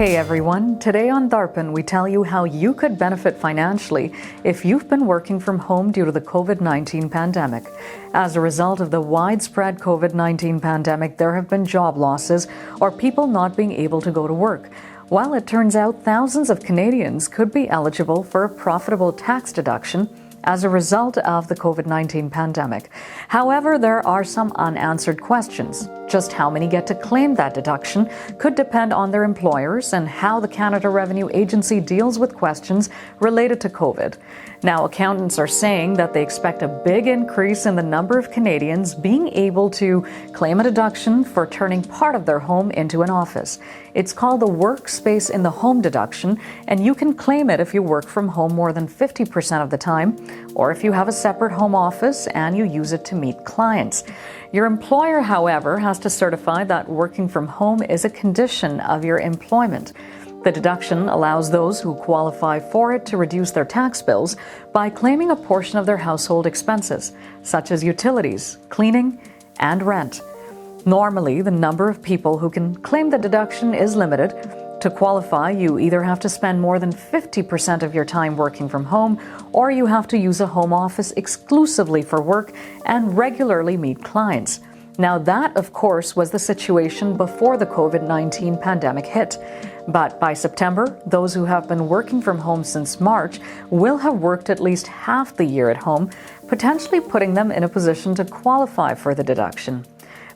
Hey everyone, today on DARPAN we tell you how you could benefit financially if you've been working from home due to the COVID-19 pandemic. As a result of the widespread COVID-19 pandemic, there have been job losses or people not being able to go to work. While it turns out thousands of Canadians could be eligible for a profitable tax deduction as a result of the COVID-19 pandemic. However, there are some unanswered questions. Just how many get to claim that deduction could depend on their employers and how the Canada Revenue Agency deals with questions related to COVID. Now, accountants are saying that they expect a big increase in the number of Canadians being able to claim a deduction for turning part of their home into an office. It's called the Workspace in the Home deduction, and you can claim it if you work from home more than 50% of the time, or if you have a separate home office and you use it to meet clients. Your employer, however, has to certify that working from home is a condition of your employment. The deduction allows those who qualify for it to reduce their tax bills by claiming a portion of their household expenses, such as utilities, cleaning, and rent. Normally, the number of people who can claim the deduction is limited. To qualify, you either have to spend more than 50% of your time working from home, or you have to use a home office exclusively for work and regularly meet clients. Now that, of course, was the situation before the COVID-19 pandemic hit. But by September, those who have been working from home since March will have worked at least half the year at home, potentially putting them in a position to qualify for the deduction.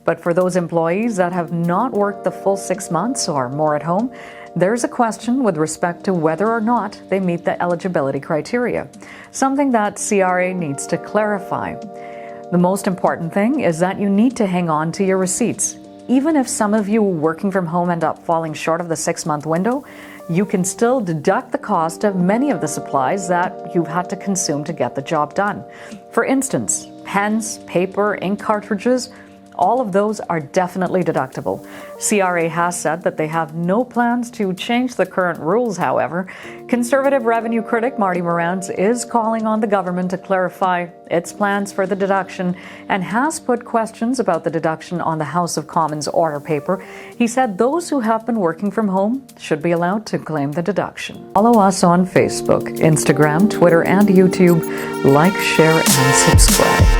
But for those employees that have not worked the full 6 months or more at home, there's a question with respect to whether or not they meet the eligibility criteria, something that CRA needs to clarify. The most important thing is that you need to hang on to your receipts. Even if some of you working from home end up falling short of the 6-month window, you can still deduct the cost of many of the supplies that you've had to consume to get the job done. For instance, pens, paper, ink cartridges, all of those are definitely deductible. CRA has said that they have no plans to change the current rules, however. Conservative revenue critic Marty Morantz is calling on the government to clarify its plans for the deduction and has put questions about the deduction on the House of Commons order paper. He said those who have been working from home should be allowed to claim the deduction. Follow us on Facebook, Instagram, Twitter, and YouTube. Like, share, and subscribe.